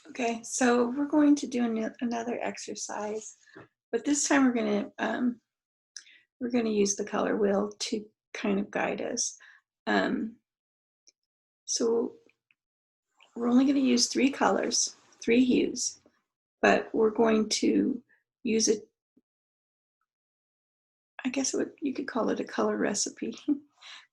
Okay, so we're going to do another exercise, but this time we're going to use the color wheel to kind of guide us. So we're only going to use 3 colors, 3 hues, but we're going to use it. I guess you could call it a color recipe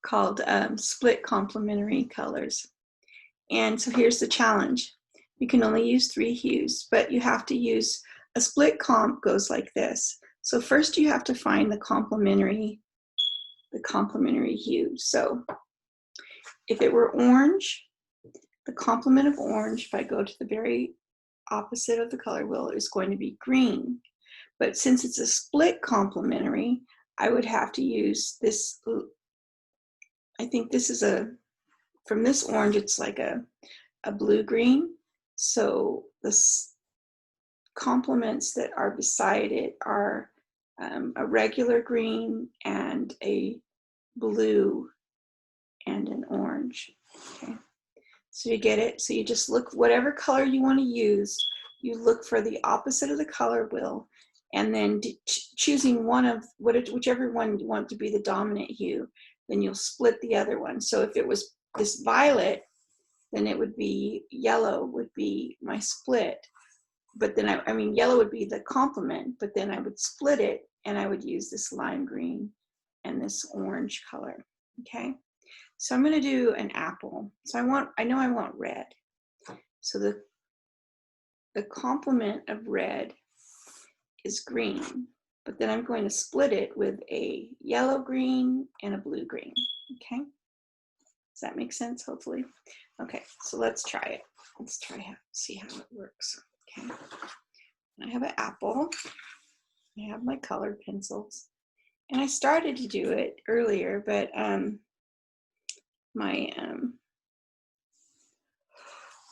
called split complementary colors. And so here's the challenge. You can only use 3 hues, but you have to use a split comp goes like this. So first you have to find the complementary hue. So if it were orange, the complement of orange, if I go to the very opposite of the color wheel, is going to be green. But since it's a split complementary, I would have to use this. I think this is from this orange, it's like a blue-green. So the complements that are beside it are a regular green and a blue and an orange. Okay, so you get it. So you just look, whatever color you want to use, you look for the opposite of the color wheel, and then choosing one of whichever one you want to be the dominant hue, then you'll split the other one. So if it was this violet, then it would be yellow would be my split. But then I mean yellow would be the complement, but then I would split it and I would use this lime green and this orange color. Okay, so I'm going to do an apple. So I know I want red. So the complement of red is green, but then I'm going to split it with a yellow green and a blue green. Okay, does that make sense? Hopefully. Okay, so let's try it. Let's see how it works. Okay, I have an apple. I have my colored pencils, and I started to do it earlier, but my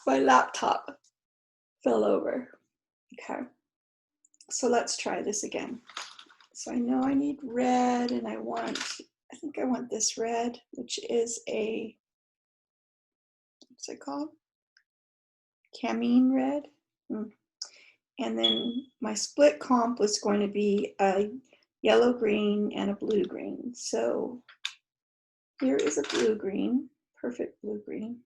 laptop fell over. Okay, so let's try this again. So I know I need red, and I think I want this red, which is what's it called? Camine red. And then my split comp was going to be a yellow green and a blue green. So here is a blue green, perfect blue green,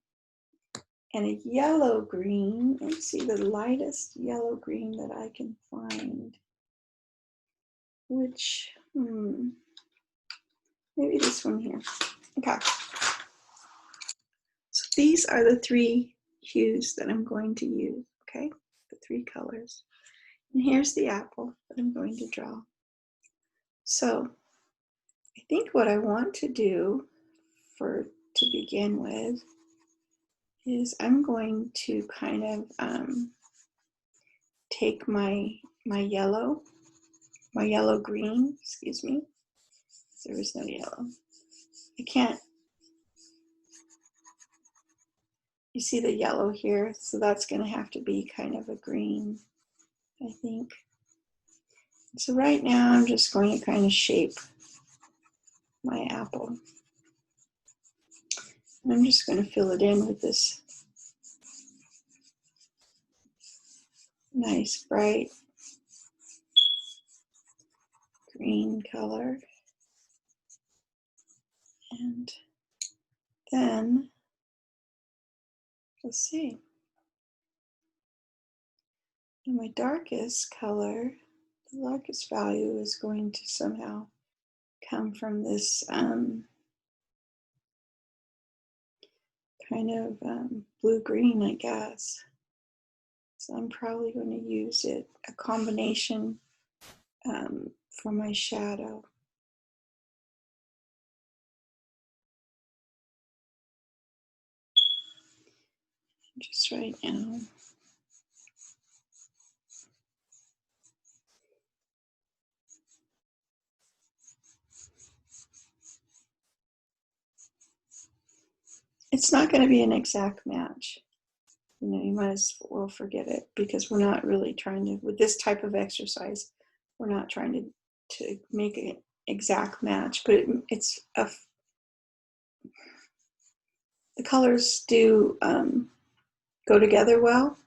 and a yellow green. Let's see, the lightest yellow green that I can find, which, maybe this one here. Okay. So these are the 3 hues that I'm going to use, okay? The 3 colors. And here's the apple that I'm going to draw. So I think what I want to do to begin with is I'm going to kind of take my yellow green, excuse me. There is no yellow. I can't. You see the yellow here? So that's going to have to be kind of a green, I think. So right now I'm just going to kind of shape my apple. And I'm just going to fill it in with this nice bright green color. And then, let's see. And my darkest color, the darkest value is going to somehow come from this kind of blue-green, I guess. So I'm probably going to use a combination for my shadow. Just right now. It's not going to be an exact match. You know, you might as well forget it, because we're not really trying to, with this type of exercise, we're not trying to make an exact match, but the colors do go together well,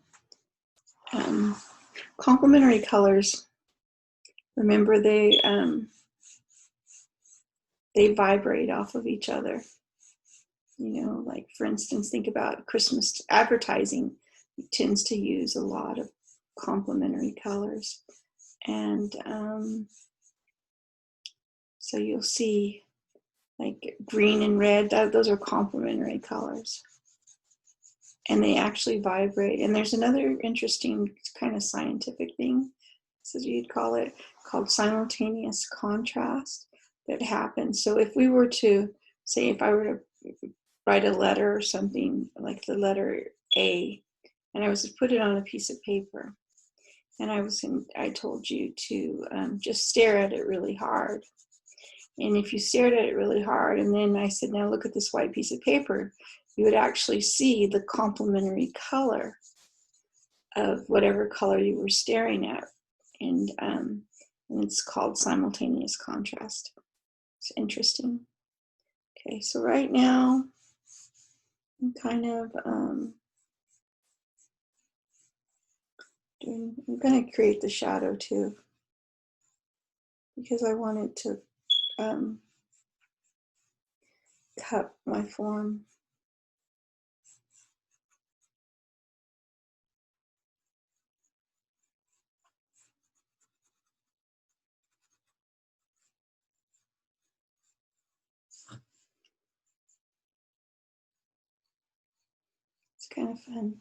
Complementary colors, remember they vibrate off of each other. You know, like for instance, think about Christmas advertising. It tends to use a lot of complementary colors. And so you'll see like green and red, those are complementary colors. And they actually vibrate. And there's another interesting kind of scientific thing, so you'd call it, called simultaneous contrast that happens. So if we were to, say, if I were to write a letter or something, like the letter A, and I was to put it on a piece of paper, and I told you to just stare at it really hard. And if you stared at it really hard, and then I said, now look at this white piece of paper, you would actually see the complementary color of whatever color you were staring at. And it's called simultaneous contrast. It's interesting. Okay, so right now, I'm kind of I'm going to create the shadow too, because I wanted to cut my form. It's kind of fun.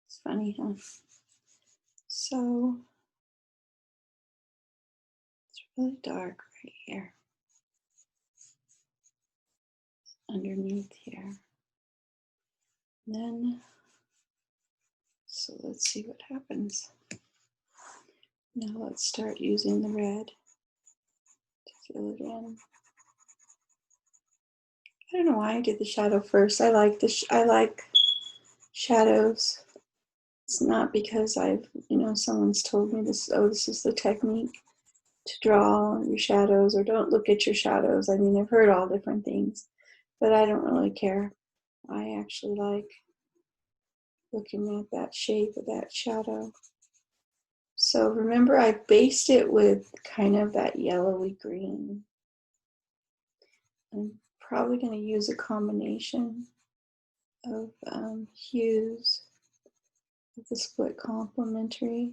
It's funny, huh? So it's really dark right here, underneath here. And then, so let's see what happens. Now let's start using the red to fill it in. I don't know why I did the shadow first. I like shadows. It's not because someone's told me this, oh, this is the technique to draw your shadows, or don't look at your shadows. I mean, I've heard all different things, but I don't really care. I actually like looking at that shape of that shadow. So remember, I based it with kind of that yellowy green. I'm probably going to use a combination of hues of the split complementary.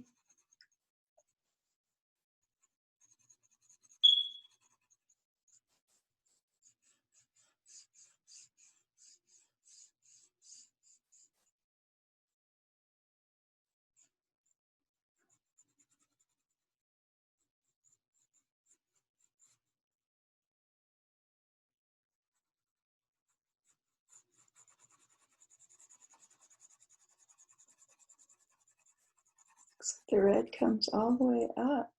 Looks like the red comes all the way up.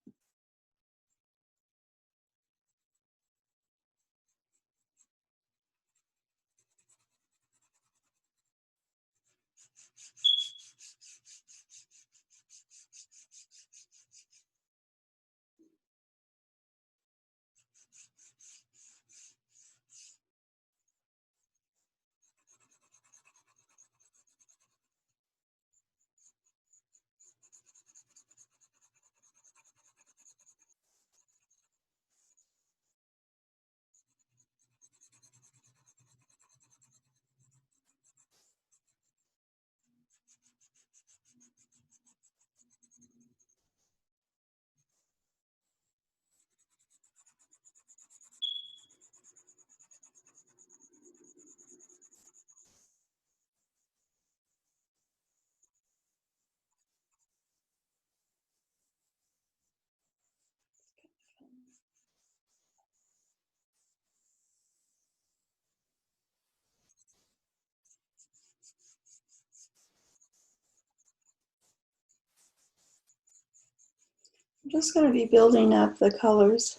I'm just going to be building up the colors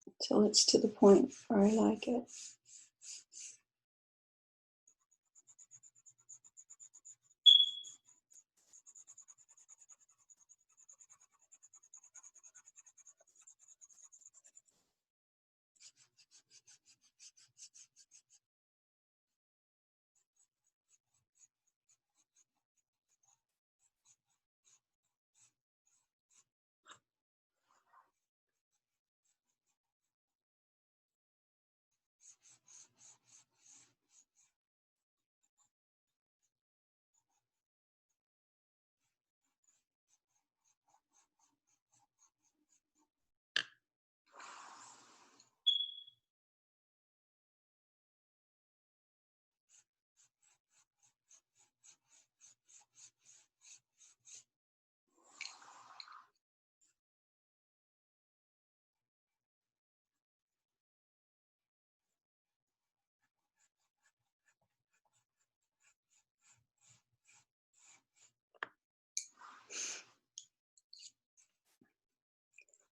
until it's to the point where I like it.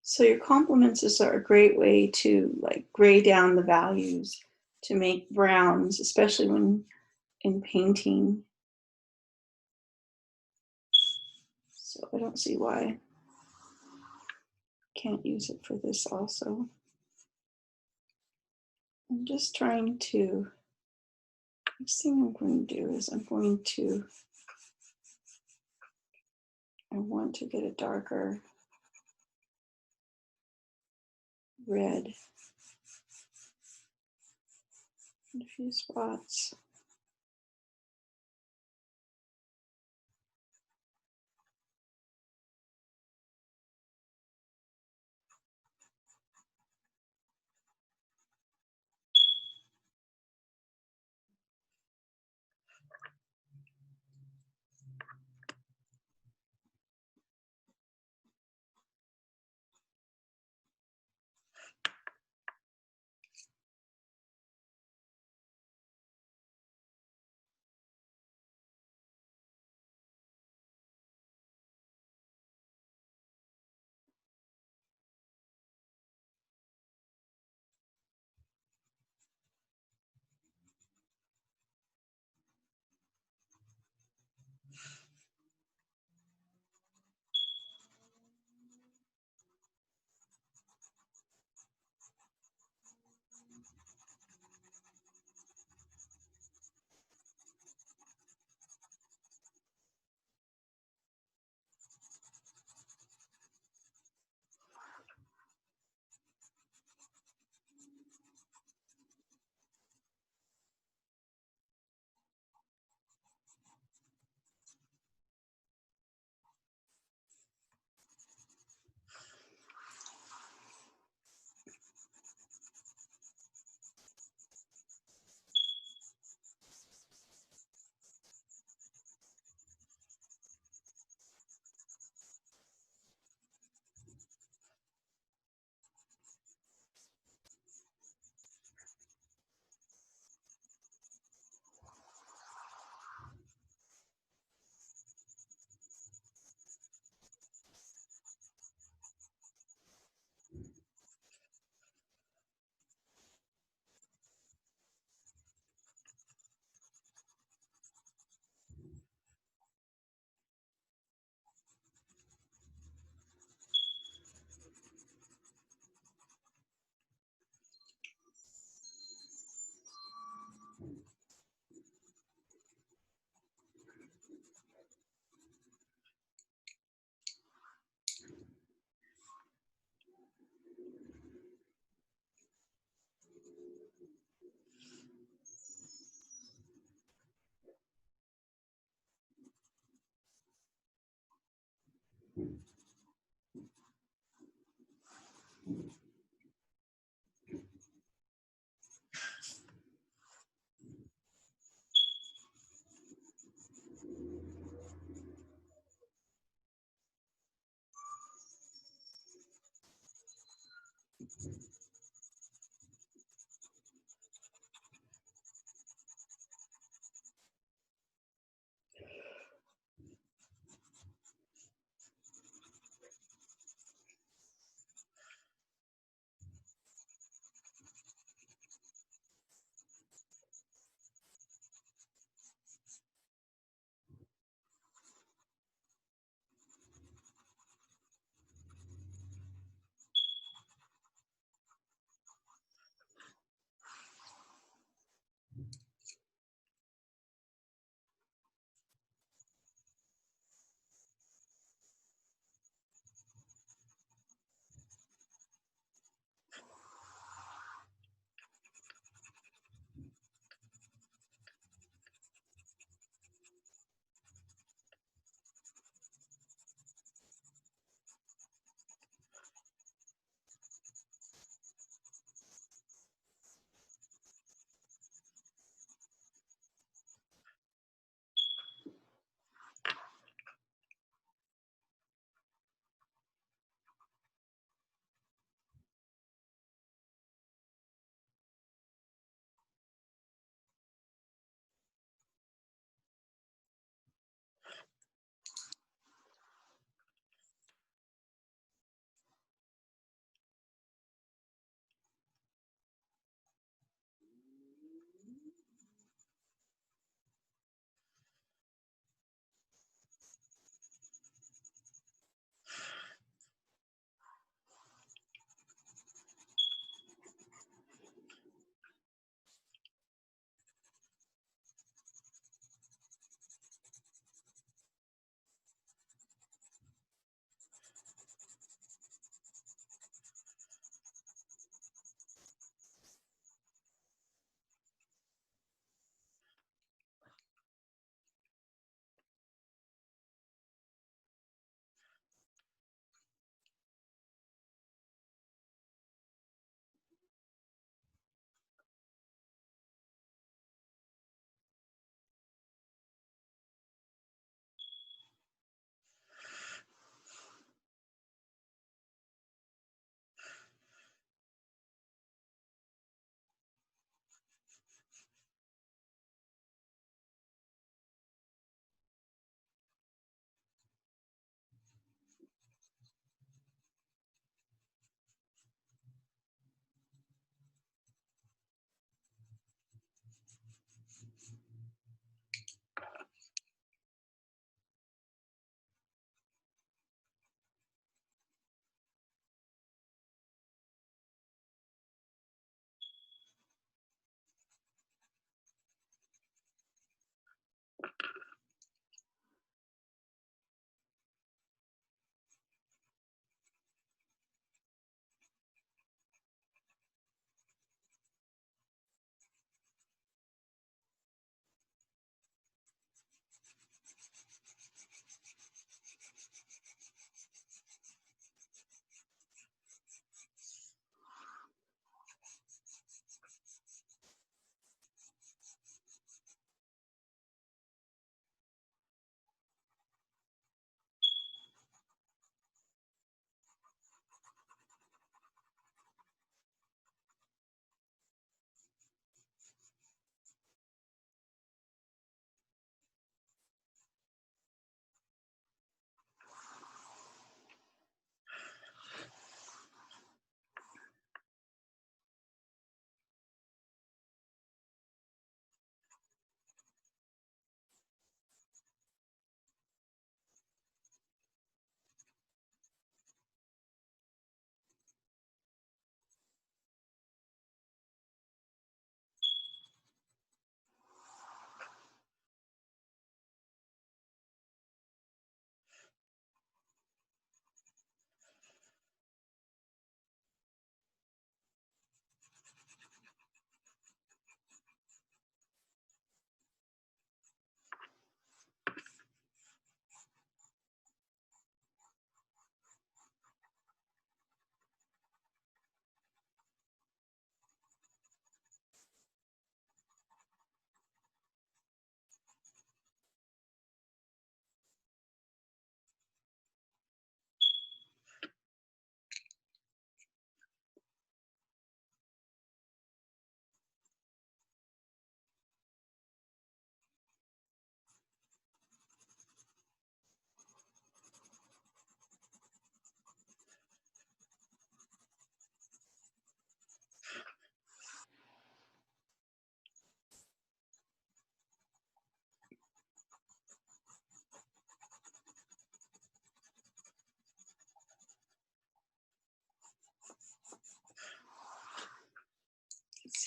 So your complements is a great way to like gray down the values to make browns, especially when in painting. So I don't see why I can't use it for this also. I'm just trying to, next thing I'm going to do is I want to get a darker red in a few spots.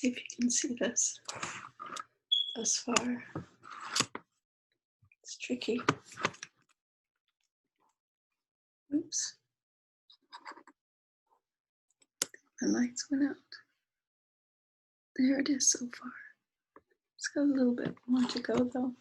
see if you can see this thus far. It's tricky. Oops. The lights went out. There it is so far. It's got a little bit more to go though.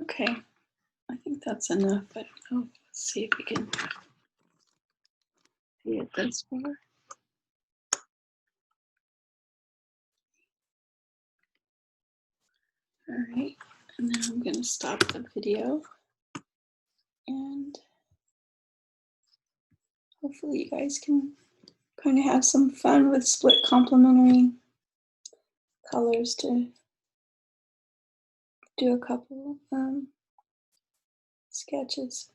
Okay, I think that's enough. I don't know. Let's see if we can see it this far. All right, and now I'm going to stop the video, and hopefully you guys can kind of have some fun with split complementary colors to do a couple sketches.